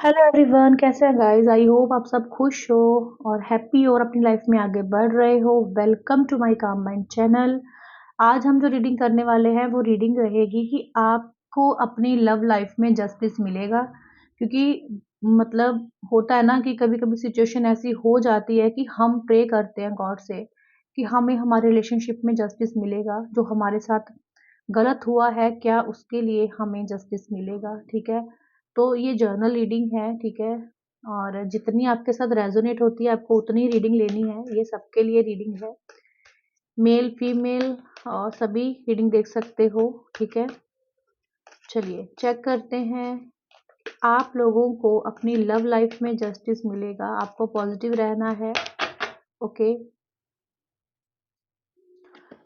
Hello everyone, कैसे हैं guys? I hope आप सब खुश हो और हैप्पी हो और अपनी लाइफ में आगे बढ़ रहे हो। Welcome to my calm mind channel. आज हम जो रीडिंग करने वाले हैं वो रीडिंग रहेगी कि आपको अपनी लव लाइफ में जस्टिस मिलेगा। क्योंकि मतलब होता है ना कि कभी-कभी सिचुएशन ऐसी हो जाती है कि हम प्रे करते हैं गॉड से कि हमें हमारे रिलेशनशिप में जस्टिस मिलेगा। जो हमारे साथ गलत हुआ है क्या उसके लिए हमें जस्टिस मिलेगा, ठीक है? तो ये जर्नल रीडिंग है, ठीक है? और जितनी आपके साथ रेज़ोनेट होती है आपको उतनी ही रीडिंग लेनी है, ये सबके लिए रीडिंग है। मेल, फीमेल सभी रीडिंग देख सकते हो, ठीक है? चलिए चेक करते हैं, आप लोगों को अपनी लव लाइफ में जस्टिस मिलेगा, आपको पॉज़िटिव रहना है, okay?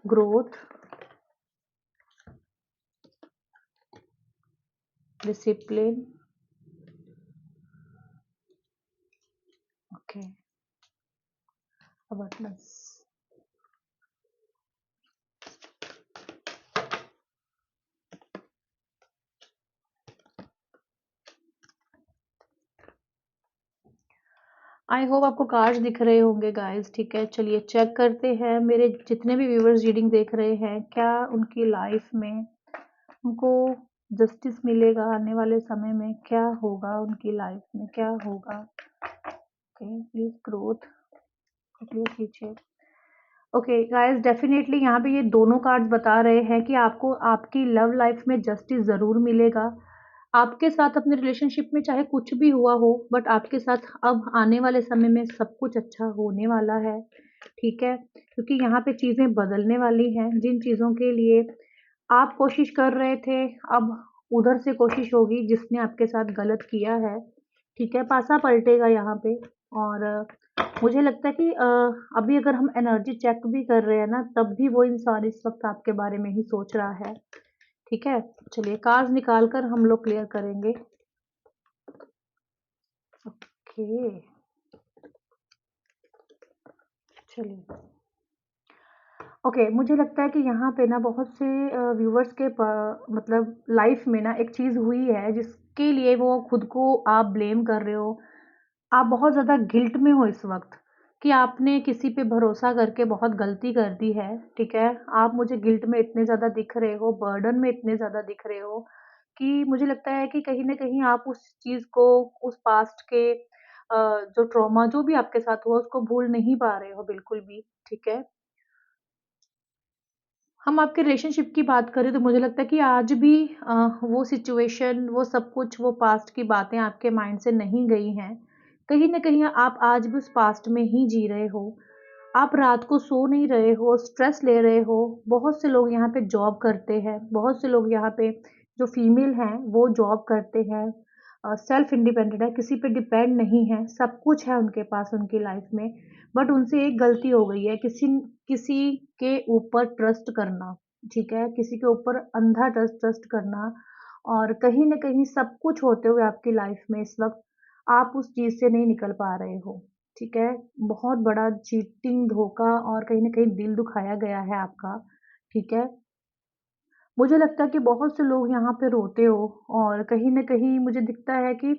Growth, discipline, okay, awareness. I hope आपको कार्ड्स दिख रहे होंगे गाइस, ठीक है? चलिए चेक करते हैं मेरे जितने भी व्यूअर्स रीडिंग देख रहे हैं, क्या उनकी लाइफ में उनको जस्टिस मिलेगा आने वाले समय में? क्या होगा उनकी लाइफ में, क्या होगा? ओके, प्लीज ग्रोथ, प्लीज कीजिए। ओके गाइस, डेफिनेटली यहाँ पे ये दोनों कार्ड्स बता रहे हैं कि आपको आपकी लव लाइफ में जस्टिस ज़रूर मिलेगा। आपके साथ अपने रिलेशनशिप में चाहे कुछ भी हुआ हो, बट आपके साथ अब आने वाले समय में सब कुछ अच्छा होने वाला है, ठीक है? क्योंकि यहाँ पे चीज़ें बदलने वाली हैं, जिन चीज़ों के लिए आप कोशिश कर रहे थे, अब उधर से कोशिश होगी जिसने आपके साथ गलत किया है, ठीक है? पासा पलटेगा यहाँ पे। और मुझे लगता है कि अभी अगर हम एनर्जी चेक भी कर रहे हैं ना, तब भी वो इंसान इस वक़्त आपके बारे में ही सोच रहा है, ठीक है? चलिए कार्ड्स निकाल कर हम लोग क्लियर करेंगे। ओके, चलिए। ओके, मुझे लगता है कि यहाँ पे ना बहुत से व्यूअर्स के मतलब लाइफ में ना एक चीज़ हुई है जिसके लिए वो खुद को आप ब्लेम कर रहे हो। आप बहुत ज़्यादा गिल्ट में हो इस वक़्त कि आपने किसी पे भरोसा करके बहुत गलती कर दी है, ठीक है? आप मुझे गिल्ट में इतने ज़्यादा दिख रहे हो, बर्डन में इतने ज़्यादा दिख रहे हो कि मुझे लगता है कि कहीं न कहीं आप उस चीज़ को, उस पास्ट के जो ट्रॉमा जो भी आपके साथ हुआ उसको भूल नहीं पा रहे हो बिल्कुल भी, ठीक है? हम आपके रिलेशनशिप की बात करें तो मुझे लगता है कि आज भी वो सिचुएशन, वो सब कुछ, वो पास्ट की बातें आपके माइंड से नहीं गई हैं। कहीं न कहीं आप आज भी उस पास्ट में ही जी रहे हो। आप रात को सो नहीं रहे हो, स्ट्रेस ले रहे हो। बहुत से लोग यहाँ पे जॉब करते हैं, बहुत से लोग यहाँ पे जो फीमेल हैं वो जॉब करते हैं, सेल्फ इंडिपेंडेंट है, किसी पे डिपेंड नहीं है, सब कुछ है उनके पास उनकी लाइफ में। बट उनसे एक गलती हो गई है, किसी किसी के ऊपर ट्रस्ट करना, ठीक है? किसी के ऊपर अंधा ट्रस्ट ट्रस्ट करना। और कहीं न कहीं सब कुछ होते हुए आपकी लाइफ में इस वक़्त आप उस चीज़ से नहीं निकल पा रहे हो, ठीक है? बहुत बड़ा चीटिंग, धोखा और कहीं न कहीं दिल दुखाया गया है आपका, ठीक है? मुझे लगता है कि बहुत से लोग यहाँ पे रोते हो और कहीं न कहीं मुझे दिखता है कि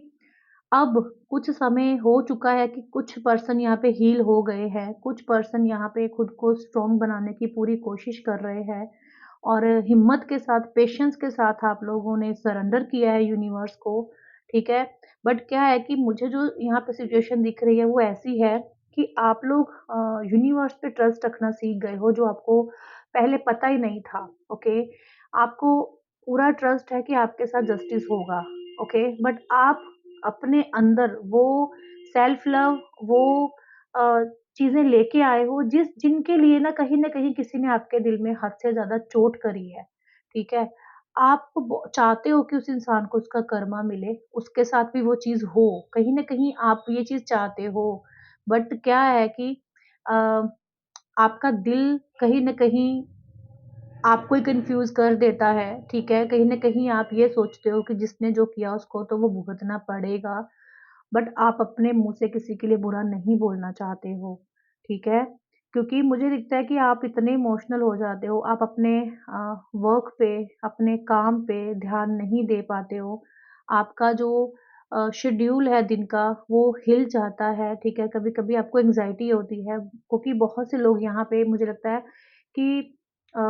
अब कुछ समय हो चुका है कि कुछ पर्सन यहाँ पे हील हो गए हैं, कुछ पर्सन यहाँ पे खुद को स्ट्रॉन्ग बनाने की पूरी कोशिश कर रहे हैं और हिम्मत के साथ, पेशेंस के साथ आप लोगों ने सरेंडर किया है यूनिवर्स को, ठीक है? बट क्या है कि मुझे जो यहाँ पे सिचुएशन दिख रही है वो ऐसी है कि आप लोग यूनिवर्स पे ट्रस्ट रखना सीख गए हो जो आपको पहले पता ही नहीं था, ओके? आपको पूरा ट्रस्ट है कि आपके साथ जस्टिस होगा, ओके? बट आप अपने अंदर वो सेल्फ लव, वो अ, चीज़ें लेके आए हो जिनके लिए ना कहीं किसी ने आपके दिल में हद से ज़्यादा चोट करी है, ठीक है? आप ब चाहते हो कि उस इंसान को उसका कर्मा मिले, उसके साथ भी वो चीज़ हो, कहीं न कहीं आप ये चीज़ चाहते हो। बट क्या है कि अ, आपका दिल कहीं न कहीं आपको ही कन्फ्यूज़ कर देता है, ठीक है? कहीं न कहीं आप ये सोचते हो कि जिसने जो किया उसको तो वो भुगतना पड़ेगा, बट आप अपने मुँह से किसी के लिए बुरा नहीं बोलना चाहते हो, ठीक है? क्योंकि मुझे दिखता है कि आप इतने इमोशनल हो जाते हो, आप अपने वर्क पे, अपने काम पे ध्यान नहीं दे पाते हो। आपका जो शेड्यूल है दिन का वो हिल जाता है, ठीक है? कभी-कभी आपको एंग्ज़ायटी होती है क्योंकि बहुत से लोग यहाँ पे मुझे लगता है कि अ,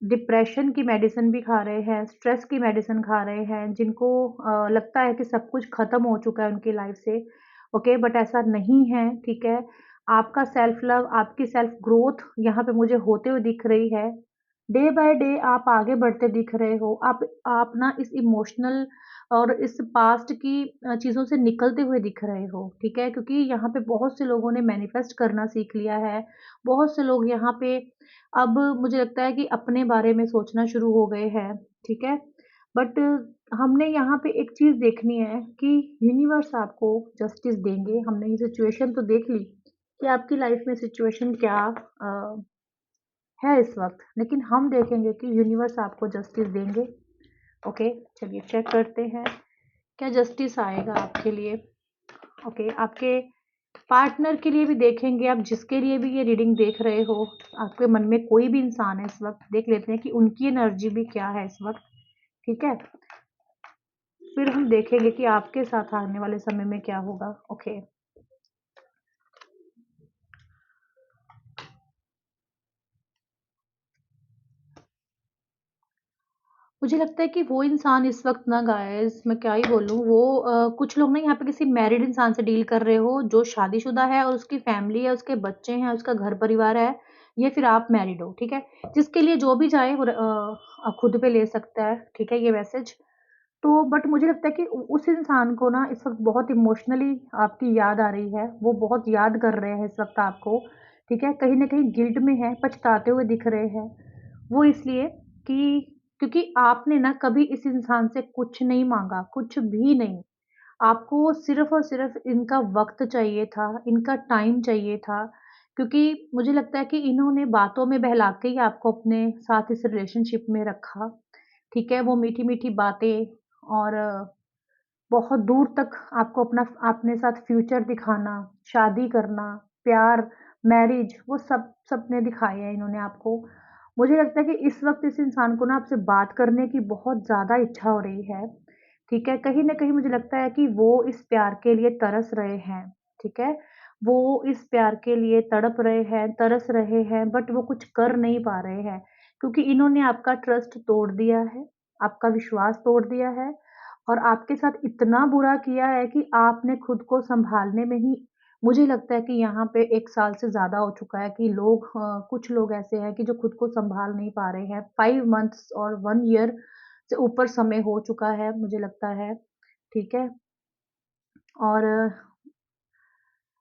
डिप्रेशन की मेडिसिन भी खा रहे हैं, स्ट्रेस की मेडिसिन खा रहे हैं, जिनको लगता है कि सब कुछ खत्म हो चुका है उनकी लाइफ़ से, ओके? बट ऐसा नहीं है, ठीक है? आपका सेल्फ लव, आपकी सेल्फ ग्रोथ यहाँ पे मुझे होते हुए दिख रही है। डे बाय डे आप आगे बढ़ते दिख रहे हो। आप ना इस इमोशनल और इस पास्ट की चीज़ों से निकलते हुए दिख रहे हो, ठीक है? क्योंकि यहाँ पे बहुत से लोगों ने मैनिफेस्ट करना सीख लिया है। बहुत से लोग यहाँ पे अब मुझे लगता है कि अपने बारे में सोचना शुरू हो गए हैं, ठीक है? बट हमने यहाँ पे एक चीज़ देखनी है कि यूनिवर्स आपको जस्टिस देंगे। हमने ये सिचुएशन तो देख ली कि आपकी लाइफ में सिचुएशन क्या है इस वक़्त, लेकिन हम देखेंगे कि यूनिवर्स आपको जस्टिस देंगे। ओके, चलिए चेक करते हैं, क्या जस्टिस आएगा आपके लिए? ओके, आपके पार्टनर के लिए भी देखेंगे, आप जिसके लिए भी ये रीडिंग देख रहे हो, आपके मन में कोई भी इंसान है इस वक़्त, देख लेते हैं कि उनकी एनर्जी भी क्या है इस वक़्त, ठीक है? फिर हम देखेंगे कि आपके साथ आने वाले समय में क्या होगा। ओके, मुझे लगता है कि वो इंसान इस वक़्त ना गाइज़ मैं क्या ही बोलूँ वो कुछ लोग ना यहाँ पे किसी मैरिड इंसान से डील कर रहे हो जो शादीशुदा है और उसकी फैमिली है, उसके बच्चे हैं, उसका घर-परिवार है, या फिर आप मैरिड हो, ठीक है? जिसके लिए जो भी चाहे वो खुद पे ले सकता है, ठीक है, ये मैसेज। तो बट मुझे लगता है कि उ उस इंसान को ना इस वक़्त बहुत इमोशनली आपकी याद आ रही है, वो बहुत याद कर रहे हैं इस वक़्त आपको, ठीक है? कहीं न कहीं गिल्ट में हैं, पछताते हुए दिख रहे हैं। वो इसलिए कि क्योंकि आपने ना कभी इस इंसान से कुछ नहीं माँगा, कुछ भी नहीं। आपको सिर्फ़ और सिर्फ़ इनका वक़्त चाहिए था, इनका टाइम चाहिए था, क्योंकि मुझे लगता है कि इन्होंने बातों में बहला के ही आपको अपने साथ इस रिलेशनशिप में रखा, ठीक है? वो मीठी-मीठी बातें और बहुत दूर तक आपको अपने साथ फ्यूचर दिखाना, शादी करना, प्यार, मैरिज वो सब सपने दिखाए हैं इन्होंने आपको। मुझे लगता है कि इस वक़्त इस इंसान को ना आपसे बात करने की बहुत ज़्यादा इच्छा हो रही है, ठीक है? कहीं न कहीं मुझे लगता है कि वो इस प्यार के लिए तरस रहे हैं, ठीक है? वो इस प्यार के लिए तड़प रहे हैं, तरस रहे हैं बट वो कुछ कर नहीं पा रहे हैं, क्योंकि इन्होंने आपका ट्रस्ट तोड़ दिया है, आपका विश्वास तोड़ दिया है और आपके साथ इतना बुरा किया है कि आपने खुद को सँभालने में ही मुझे लगता है कि यहाँ पे 1 साल से ज़्यादा हो चुका है कि लोग कुछ लोग ऐसे हैं कि जो खुद को सँभाल नहीं पा रहे हैं। 5 मंथ्स और 1 ईयर से ऊपर समय हो चुका है, मुझे लगता है, ठीक है? और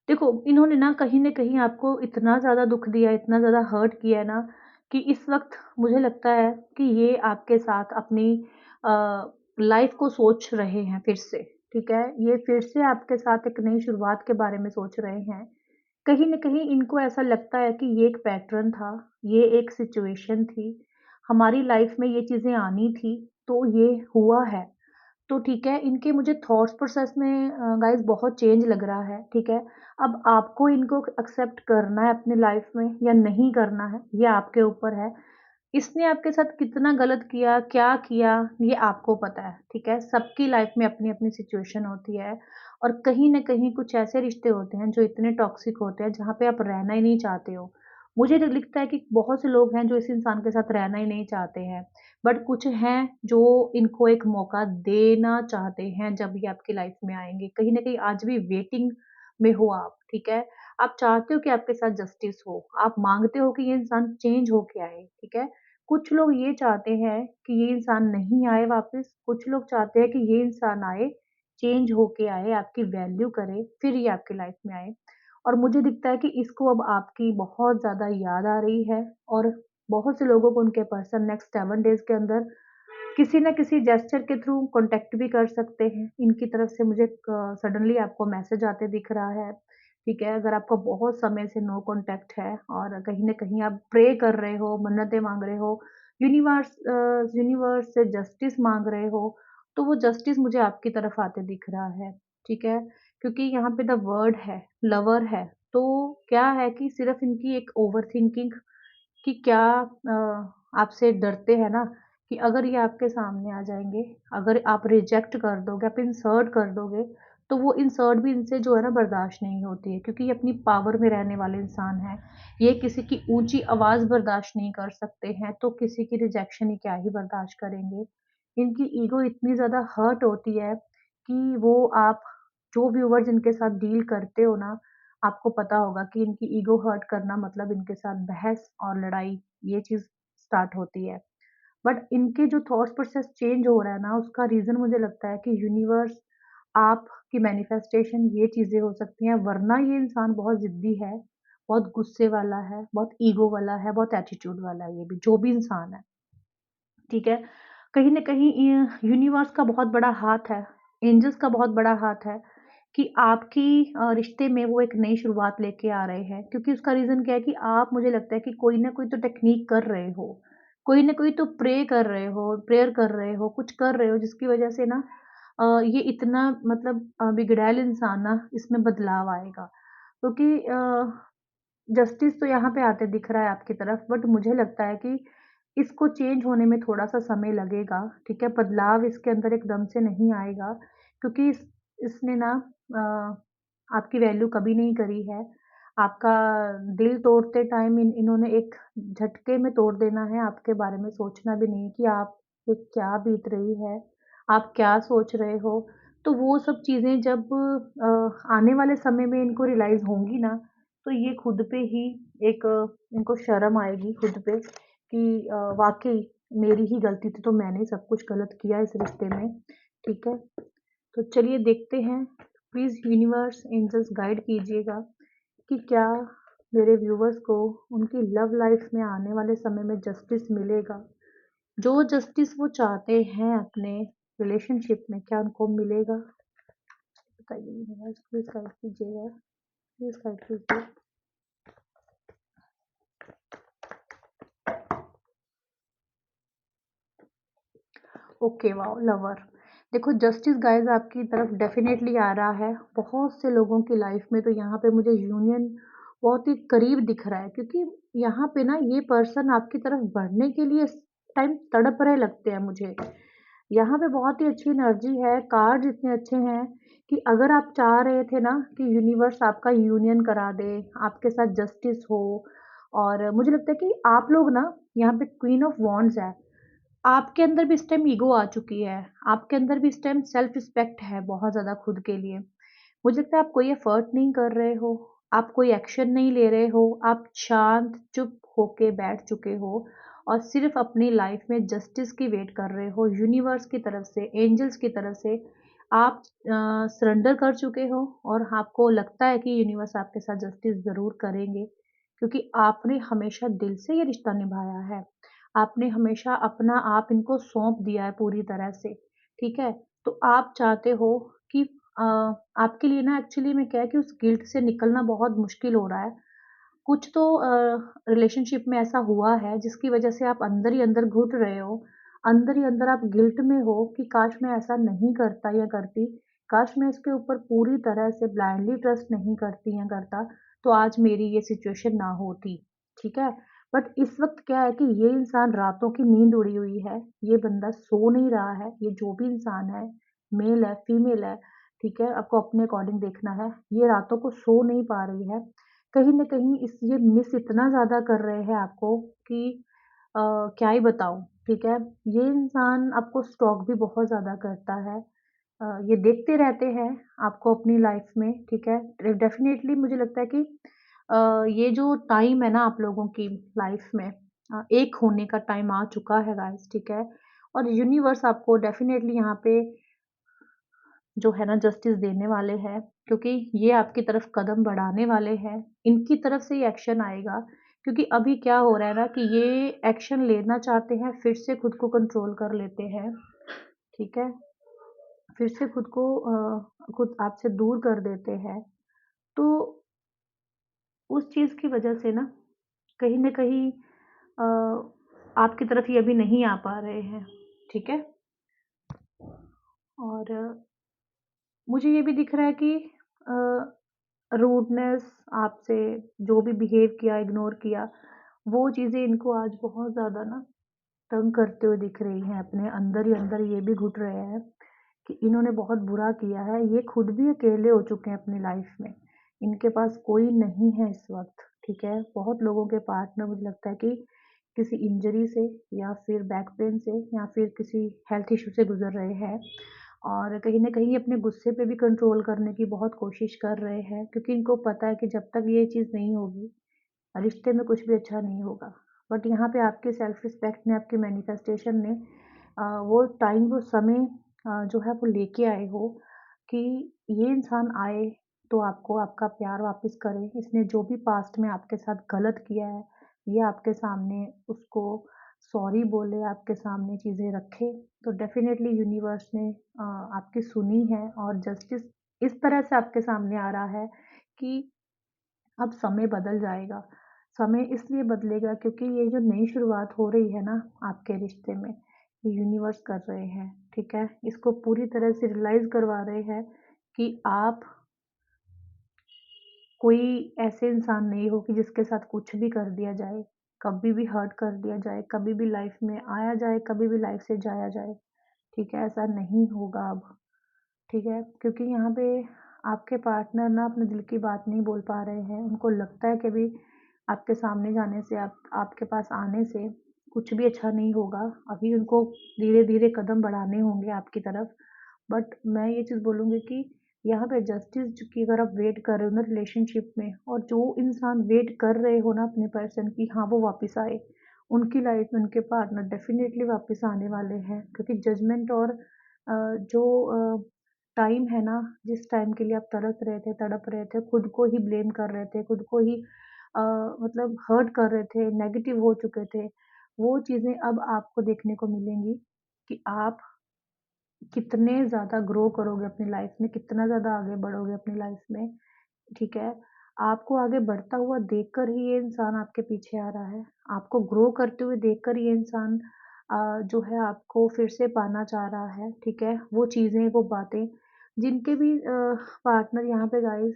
देखो, इन्होंने ना कहीं न कहीं आपको इतना ज़्यादा दुःख दिया, इतना ज़्यादा हर्ट किया है ना, कि इस वक़्त मुझे लगता है कि ये आपके साथ अपनी लाइफ़ को सोच रहे हैं फिर से, ठीक है? ये फिर से आपके साथ एक नई शुरुआत के बारे में सोच रहे हैं। कहीं न कहीं इनको ऐसा लगता है कि ये एक पैटर्न था, ये एक सिचुएशन थी, हमारी लाइफ़ में ये चीज़ें आनी थी, तो ये हुआ है। तो ठीक है, इनके मुझे थॉट्स प्रोसेस में गाइज़ बहुत चेंज लग रहा है, ठीक है? अब आपको इनको एक्सेप्ट करना है अपनी लाइफ़ में या नहीं करना है, ये आपके ऊपर है। इसने आपके साथ कितना गलत किया, क्या किया, ये आपको पता है, ठीक है? सबकी लाइफ़ में अपनी-अपनी सिचुएशन होती है और कहीं न कहीं कुछ ऐसे रिश्ते होते हैं जो इतने टॉक्सिक होते हैं, जहाँ पे आप रहना ही नहीं चाहते हो। मुझे तो लगता है कि बहुत से लोग हैं जो इस इंसान के साथ रहना ही नहीं चाहते हैं, बट कुछ हैं जो इनको एक मौका देना चाहते हैं जब ये आपकी लाइफ़ में आएँगे। कहीं न कहीं आज भी वेटिंग में हो आप, ठीक है? आप चाहते हो कि आपके साथ जस्टिस हो, आप माँगते हो कि ये इंसान चेंज होके आए, ठीक है? कुछ लोग ये चाहते हैं कि ये इंसान नहीं आए वापस, कुछ लोग चाहते हैं कि ये इंसान आए, चेंज होके आए, आपकी वैल्यू करे, फिर ये आपकी लाइफ़ में आए। और मुझे दिखता है कि इसको अब आपकी बहुत ज़्यादा याद आ रही है और बहुत से लोगों को उनके पर्सन नेक्स्ट 7 डेज़ के अंदर किसी न किसी जेस्चर के थ्रू कॉन्टैक्ट भी कर सकते हैं। इनकी तरफ से मुझे सडनली आपको मैसेज आते दिख रहा है, ठीक है? अगर आपका बहुत समय से नो कॉन्टैक्ट है और कहीं न कहीं आप प्रे कर रहे हो, मन्नतें माँग रहे हो, यूनिवर्स से जस्टिस माँग रहे हो, तो वो जस्टिस मुझे आपकी तरफ आते दिख रहा है, ठीक है? क्योंकि यहाँ पे द वर्ड है, लवर है, तो क्या है कि सिर्फ़ इनकी एक ओवरथिंकिंग कि क्या आपसे डरते हैं ना कि अगर ये आपके सामने आ जाएँगे, अगर आप रिजेक्ट कर दोगे, आप इंसर्ट कर दोगे, तो वो इंसर्ट भी इनसे जो है ना बर्दाश्त नहीं होती है, क्योंकि ये अपनी पावर में रहने वाले इंसान हैं। ये किसी की ऊँची आवाज़ बर्दाश्त नहीं कर सकते हैं, तो किसी की रिजेक्शन ही क्या ही बर्दाश्त करेंगे। इनकी ईगो इतनी ज़्यादा हर्ट होती है कि वो आप जो व्यूअर्स इनके साथ डील करते हो ना, आपको पता होगा कि इनकी ईगो हर्ट करना मतलब इनके साथ बहस और लड़ाई, ये चीज़ स्टार्ट होती है। बट इनके जो थॉट प्रोसेस चेंज हो रहा है ना, उसका रीज़न मुझे लगता है कि यूनिवर्स, आपकी मैनिफेस्टेशन, ये चीज़ें हो सकती हैं, वरना ये इंसान बहुत ज़िद्दी है, बहुत गुस्से वाला है, बहुत ईगो वाला है, बहुत एटीट्यूड वाला है ये भी, जो भी इंसान है, ठीक है? कहीं न कहीं यूनिवर्स का बहुत बड़ा हाथ है, एंजल्स का बहुत बड़ा हाथ है कि आपकी रिश्ते में वो एक नई शुरुआत लेके आ रहे हैं, क्योंकि उसका रीज़न क्या है कि आप, मुझे लगता है कि कोई न कोई तो टेक्नीक कर रहे हो, कोई न कोई तो प्रे कर रहे हो, प्रेयर कर रहे हो, कुछ कर रहे हो जिसकी वज़ह से ना ये इतना मतलब बिगड़ैल इंसान ना इसमें बदलाव आएगा। क्योंकि जस्टिस तो यहाँ पे आते दिख रहा है आपकी तरफ, बट मुझे लगता है कि इसको चेंज होने में थोड़ा-सा समय लगेगा, ठीक है? बदलाव इसके अंदर एकदम से नहीं आएगा, क्योंकि इसने ना आपकी वैल्यू कभी नहीं करी है। आपका दिल तोड़ते टाइम इन्होंने एक झटके में तोड़ देना है, आपके बारे में सोचना भी नहीं कि आप पे क्या बीत रही है, आप क्या सोच रहे हो। तो वो सब चीज़ें जब आने वाले समय में इनको रियलाइज़ होंगी ना, तो ये खुद पे ही एक इनको शर्म आएगी खुद पे कि वाक़ई मेरी ही गलती थी, तो मैंने सब कुछ गलत किया इस रिश्ते में, ठीक है? तो चलिए देखते हैं, प्लीज़ यूनिवर्स, एंजल्स गाइड कीजिएगा कि क्या मेरे व्यूअर्स को उनकी लव लाइफ़ में आने वाले समय में जस्टिस मिलेगा? जो जस्टिस वो चाहते हैं अपने रिलेशनशिप में, क्या उनको मिलेगा? बताइए यूनिवर्स, प्लीज़ गाइड कीजिएगा, प्लीज़ गाइड कीजिए। Okay, wow! लवर। देखो, जस्टिस गाइज़ आपकी तरफ डेफ़िनेटली आ रहा है। बहुत से लोगों की लाइफ़ में तो यहाँ पे मुझे यूनियन बहुत ही करीब दिख रहा है, क्योंकि यहाँ पे ना ये पर्सन आपकी तरफ बढ़ने के लिए इस टाइम तड़प रहे लगते हैं मुझे। यहाँ पे बहुत ही अच्छी एनर्जी है, कार्ड्स इतने अच्छे हैं कि अगर आप चाह रहे थे ना कि यूनिवर्स आपका यूनियन करा दे, आपके साथ जस्टिस हो, और मुझे लगता है कि आप लोग ना, यहाँ पे क्वीन ऑफ वांड्स है। आपके अंदर भी इस टाइम ईगो आ चुकी है। आपके अंदर भी इस टाइम सेल्फ रिस्पेक्ट है बहुत ज़्यादा खुद के लिए। मुझे लगता है आप कोई एफर्ट नहीं कर रहे हो, आप कोई एक्शन नहीं ले रहे हो, आप शांत चुप होके बैठ चुके हो और सिर्फ़ अपनी लाइफ़ में जस्टिस की वेट कर रहे हो। यूनिवर्स की तरफ से, एंजल्स की तरफ से आप सरेंडर कर चुके हो और आपको लगता है कि यूनिवर्स आपके साथ जस्टिस ज़रूर करेंगे, क्योंकि आपने हमेशा दिल से ये रिश्ता निभाया है। आपने हमेशा अपना आप इनको सौंप दिया है पूरी तरह से, ठीक है? तो आप चाहते हो कि अ, आपके लिए ना एक्चुअली में क्या है कि उस गिल्ट से निकलना बहुत मुश्किल हो रहा है। कुछ तो रिलेशनशिप में ऐसा हुआ है जिसकी वज़ह से आप अंदर ही अंदर घुट रहे हो। अंदर ही अंदर आप गिल्ट में हो कि काश मैं ऐसा नहीं करता या करती, काश मैं इसके ऊपर पूरी तरह से ब्लाइंडली ट्रस्ट नहीं करती या करता, तो आज मेरी ये सिचुएशन ना होती, ठीक है? बट इस वक़्त क्या है कि ये इंसान रातों की नींद उड़ी हुई है, ये बंदा सो नहीं रहा है, ये जो भी इंसान है, मेल है, फीमेल है, ठीक है? आपको अपने अकॉर्डिंग देखना है, ये रातों को सो नहीं पा रही है। कहीं न कहीं इस ये मिस इतना ज़्यादा कर रहे हैं आपको कि अ, क्या ही बताऊँ, ठीक है? ये इंसान आपको स्टॉक भी बहुत ज़्यादा करता है। ये देखते रहते हैं आपको अपनी लाइफ़ में, ठीक है? डेफ़िनेटली मुझे लगता है कि ये जो टाइम है ना आप लोगों की लाइफ़ में, एक होने का टाइम आ चुका है गाइज़, ठीक है? और यूनिवर्स आपको डेफ़िनेटली यहाँ पे जो है ना जस्टिस देने वाले हैं, क्योंकि ये आपकी तरफ कदम बढ़ाने वाले हैं। इनकी तरफ से ही एक्शन आएगा, क्योंकि अभी क्या हो रहा है ना कि ये एक्शन लेना चाहते हैं, फिर से खुद को कंट्रोल कर लेते हैं, ठीक है? फिर से खुद को खुद आपसे दूर कर देते हैं। तो उस चीज़ की वजह से ना कहीं न कहीं आपकी तरफ ये अभी नहीं आ पा रहे हैं, ठीक है? और मुझे ये भी दिख रहा है कि रूडनेस, आपसे जो भी बिहेव किया, इग्नोर किया, वो चीज़ें इनको आज बहुत ज़्यादा ना तंग करते हुए दिख रही हैं, अपने अंदर ही अंदर ये भी घुट रहे हैं कि इन्होंने बहुत बुरा किया है। ये खुद भी अकेले हो चुके हैं अपनी लाइफ में। इनके पास कोई नहीं है इस वक़्त, ठीक है? बहुत लोगों के पार्टनर मुझे लगता है कि किसी इंजरी से या फिर बैक पेन से या फिर किसी हेल्थ इश्यू से गुज़र रहे हैं और कहीं न कहीं अपने गुस्से पे भी कंट्रोल करने की बहुत कोशिश कर रहे हैं क्योंकि इनको पता है कि जब तक ये चीज़ नहीं होगी, रिश्ते में कुछ भी अच्छा नहीं होगा। बट यहाँ पे आपके सेल्फ रिस्पेक्ट ने, आपकी मैनिफेस्टेशन ने वो टाइम, वो समय जो है वो लेके आए हो कि ये इंसान आए तो आपको आपका प्यार वापस करे। इसने जो भी पास्ट में आपके साथ गलत किया है, ये आपके सामने उसको सॉरी बोले, आपके सामने चीज़ें रखे। तो डेफ़िनेटली यूनिवर्स ने आपकी सुनी है और जस्टिस इस तरह से आपके सामने आ रहा है कि अब समय बदल जाएगा। समय इसलिए बदलेगा क्योंकि ये जो नई शुरुआत हो रही है ना आपके रिश्ते में, ये यूनिवर्स कर रहे हैं, ठीक है? इसको पूरी तरह से रियलाइज़ करवा रहे हैं कि आप कोई ऐसे इंसान नहीं हो कि जिसके साथ कुछ भी कर दिया जाए, कभी भी हर्ट कर दिया जाए, कभी भी लाइफ़ में आया जाए, कभी भी लाइफ़ से जाया जाए, ठीक है? ऐसा नहीं होगा अब। ठीक है? क्योंकि यहाँ पे आपके पार्टनर ना अपने दिल की बात नहीं बोल पा रहे हैं। उनको लगता है कि अभी आपके सामने जाने से, आपके पास आने से कुछ भी अच्छा नहीं होगा। अभी उनको धीरे-धीरे कदम बढ़ाने होंगे आपकी तरफ। बट मैं ये चीज़ बोलूँगी कि यहाँ पे जस्टिस की अगर आप वेट कर रहे हो ना रिलेशनशिप में और जो इंसान वेट कर रहे हो ना अपने पर्सन की, हाँ, वो वापस आए, उनकी लाइफ में उनके पार्टनर डेफ़िनेटली वापस आने वाले हैं। क्योंकि जजमेंट और जो टाइम है ना, जिस टाइम के लिए आप तड़प रहे थे, खुद को ही ब्लेम कर रहे थे, खुद को ही अ, मतलब हर्ट कर रहे थे, नेगेटिव हो चुके थे, वो चीज़ें अब आपको देखने को मिलेंगी कि आप कितने ज़्यादा ग्रो करोगे अपनी लाइफ में, कितना ज़्यादा आगे बढ़ोगे अपनी लाइफ में, ठीक है? आपको आगे बढ़ता हुआ देखकर ही ये इंसान आपके पीछे आ रहा है। आपको ग्रो करते हुए देखकर ये इंसान जो है आपको फिर से पाना चाह रहा है, ठीक है? वो चीज़ें, वो बातें जिनके भी पार्टनर यहाँ पे गाइज़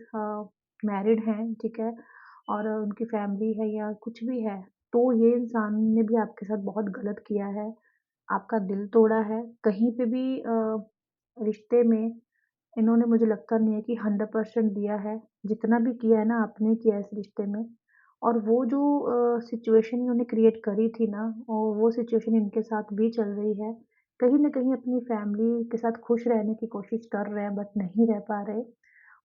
मैरिड हैं, ठीक है? और उनकी फैमिली है या कुछ भी है, तो ये इंसान ने भी आपके साथ बहुत गलत किया है। आपका दिल तोड़ा है, कहीं पे भी रिश्ते में इन्होंने मुझे लगता नहीं है कि 100% दिया है, जितना भी किया है ना आपने किया है इस रिश्ते में और वो जो सिचुएशन इन्होंने क्रिएट करी थी ना और वो सिचुएशन इनके साथ भी चल रही है। कहीं न कहीं अपनी फैमिली के साथ खुश रहने की कोशिश कर रहे हैं बट नहीं रह पा रहे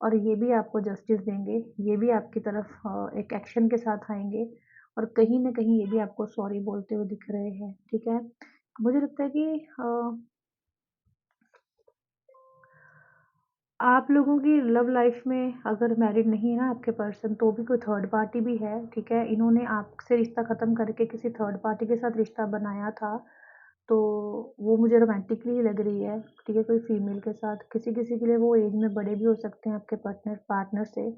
और ये भी आपको जस्टिस देंगे, ये भी आपकी तरफ एक एक्शन के साथ आएँगे और कहीं न कहीं ये भी आपको सॉरी बोलते हुए दिख रहे हैं, ठीक है? मुझे लगता है कि आप लोगों की लव लाइफ में अगर मैरिड नहीं है ना आपके पर्सन तो भी कोई थर्ड पार्टी भी है, ठीक है? इन्होंने आपसे रिश्ता ख़त्म करके किसी थर्ड पार्टी के साथ रिश्ता बनाया था, तो वो मुझे रोमांटिकली ही लग रही है, ठीक है? कोई फीमेल के साथ, किसी-किसी के लिए वो एज में बड़े भी हो सकते हैं आपके पार्टनर पार्टनर से।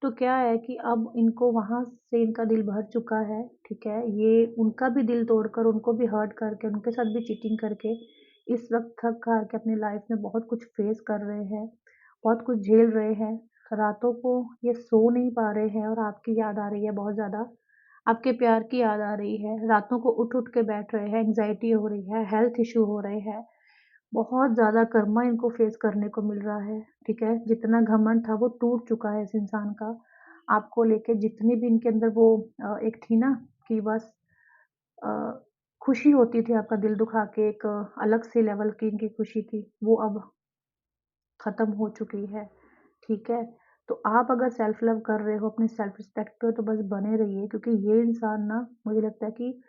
तो क्या है कि अब इनको वहाँ से इनका दिल भर चुका है, ठीक है? ये उनका भी दिल तोड़कर, उनको भी हर्ट करके, उनके साथ भी चीटिंग करके, इस वक़्त थक-हार के अपनी लाइफ में बहुत कुछ फेस कर रहे हैं, बहुत कुछ झेल रहे हैं। रातों को ये सो नहीं पा रहे हैं और आपकी याद आ रही है बहुत ज़्यादा। आपके प्यार की याद आ रही है, रातों को उठ-उठ के बैठ रहे हैं, एंग्ज़ायटी हो रही है, हेल्थ इश्यू हो रहे हैं, बहुत ज़्यादा कर्मा इनको फेस करने को मिल रहा है, ठीक है? जितना घमंड था वो टूट चुका है इस इंसान का, आपको लेके जितनी भी इनके अंदर वो एक थी ना कि बस अ, खुशी होती थी आपका दिल दुखा के एक अलग से लेवल की इनकी खुशी थी, वो अब खत्म हो चुकी है, ठीक है? तो आप अगर सेल्फ लव कर रहे हो, अपनी सेल्फ रिस्पेक्ट पे तो बस बने रहिए क्योंकि ये इंसान ना मुझे लगता है कि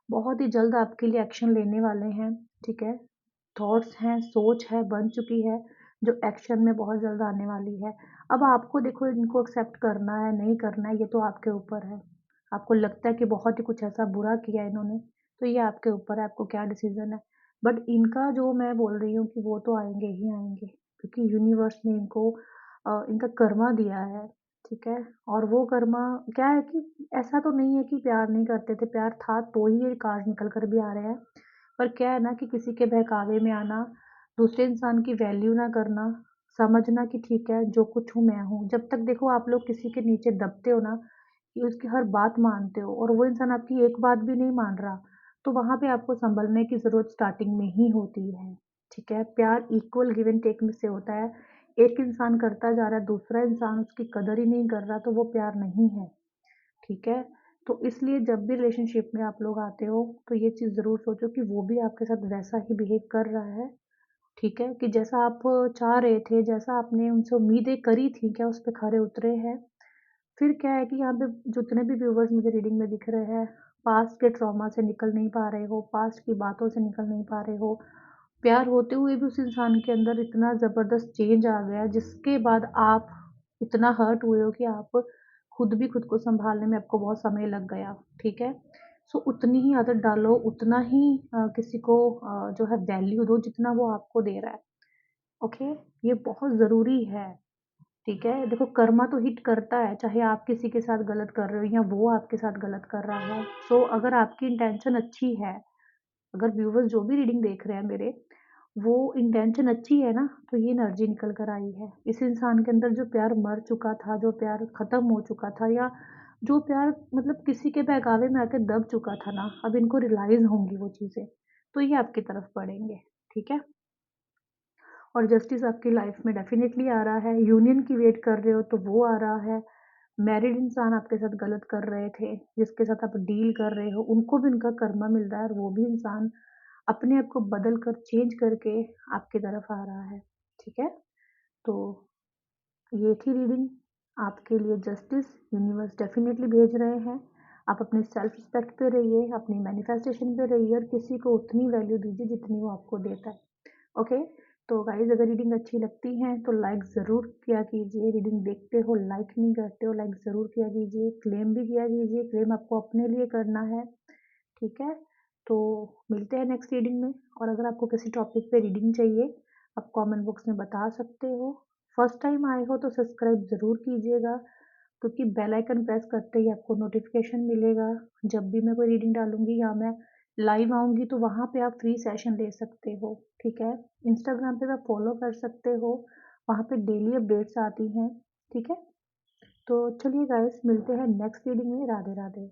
बहुत ही जल्द आपके लिए एक्शन लेने वाले हैं, ठीक है? थॉट्स हैं, सोच है, बन चुकी है, जो एक्शन में बहुत जल्द आने वाली है। अब आपको देखो इनको एक्सेप्ट करना है, नहीं करना है, ये तो आपके ऊपर है। आपको लगता है कि बहुत ही कुछ ऐसा बुरा किया है इन्होंने, तो ये आपके ऊपर है, आपको क्या डिसीज़न है। बट इनका जो मैं बोल रही हूँ कि वो तो आएँगे ही आएँगे, क्योंकि यूनिवर्स ने इनको इनका कर्मा दिया है, ठीक है? और वो कर्मा क्या है कि ऐसा तो नहीं है कि प्यार नहीं करते थे, प्यार था तो ही ये कार्ड निकल कर भी आ रहे हैं। पर क्या है ना कि किसी के बहकावे में आना, दूसरे इंसान की वैल्यू ना करना, समझना कि ठीक है, जो कुछ हूँ मैं हूँ। जब तक देखो आप लोग किसी के नीचे दबते हो ना, कि उसकी हर बात मानते हो और वो इंसान आपकी एक बात भी नहीं मान रहा, तो वहाँ पे आपको सँभलने की ज़रूरत स्टार्टिंग में ही होती है, ठीक है? प्यार इक्वल गिव एंड टेक में से होता है। एक इंसान करता जा रहा है, दूसरा इंसान उसकी कदर ही नहीं कर रहा, तो वो प्यार नहीं है, ठीक है? तो इसलिए जब भी रिलेशनशिप में आप लोग आते हो, तो ये चीज़ ज़रूर सोचो कि वो भी आपके साथ वैसा ही बिहेव कर रहा है, ठीक है? कि जैसा आप चाह रहे थे, जैसा आपने उनसे उम्मीदें करी थी, क्या उस पे खरे उतरे हैं? फिर क्या है कि यहाँ पे जितने भी व्यूवर्स मुझे रीडिंग में दिख रहे हैं, पास्ट के ट्रॉमा से निकल नहीं पा रहे हो, पास्ट की बातों से निकल नहीं पा रहे हो, प्यार होते हुए भी उस इंसान के अंदर इतना ज़बरदस्त चेंज आ गया, जिसके बाद आप इतना हर्ट हुए हो कि आप खुद भी खुद को सँभालने में आपको बहुत समय लग गया, ठीक है? सो उतनी ही आदत डालो, उतना ही किसी को जो है वैल्यू दो, जितना वो आपको दे रहा है, ओके? ये बहुत ज़रूरी है। ठीक है? देखो कर्मा तो हिट करता है, चाहे आप किसी के साथ गलत कर रहे हो या वो आपके साथ गलत कर रहा है। सो अगर आपकी इंटेंशन अच्छी है, अगर व्यूअर्स जो भी रीडिंग देख रहे हैं मेरे, वो इंटेंशन अच्छी है ना, तो ये एनर्जी निकल कर आई है। इस इंसान के अंदर जो प्यार मर चुका था, जो प्यार खत्म हो चुका था या जो प्यार मतलब किसी के बहकावे में आके दब चुका था ना, अब इनको रियलाइज़ होंगी वो चीज़ें, तो ये आपकी तरफ बढ़ेंगे, ठीक है? और जस्टिस आपकी लाइफ में डेफ़िनेटली आ रहा है, यूनियन की वेट कर रहे हो तो वो आ रहा है। मैरिड इंसान आपके साथ गलत कर रहे थे, जिसके साथ आप डील कर रहे हो, उनको भी उनका कर्मा मिल रहा है और वो भी इंसान अपने आप को बदल कर, चेंज करके आपकी तरफ आ रहा है, ठीक है? तो ये थी रीडिंग आपके लिए जस्टिस यूनिवर्स डेफ़िनेटली भेज रहे हैं। आप अपने सेल्फ रिस्पेक्ट पे रहिए, अपनी मैनिफेस्टेशन पे रहिए और किसी को उतनी वैल्यू दीजिए जितनी वो आपको देता है। ओके, तो गाइज़ अगर रीडिंग अच्छी लगती है तो लाइक ज़रूर किया कीजिए। रीडिंग देखते हो, लाइक नहीं करते हो, लाइक ज़रूर किया कीजिए। क्लेम भी किया कीजिए, क्लेम आपको अपने लिए करना है, ठीक है? तो मिलते हैं नेक्स्ट रीडिंग में और अगर आपको किसी टॉपिक पे रीडिंग चाहिए, आप कमेंट बॉक्स में बता सकते हो। फर्स्ट टाइम आए हो तो सब्सक्राइब ज़रूर कीजिएगा, क्योंकि बेल आइकन प्रेस करते ही आपको नोटिफिकेशन मिलेगा। जब भी मैं कोई रीडिंग डालूँगी या मैं लाइव आऊँगी तो वहाँ पे आप फ्री सेशन ले सकते हो, ठीक है? इंस्टाग्राम पे आप फॉलो कर सकते हो, वहाँ पे डेली अपडेट्स आती हैं, ठीक है? तो चलिए गाइस मिलते हैं नेक्स्ट रीडिंग में। राधे राधे।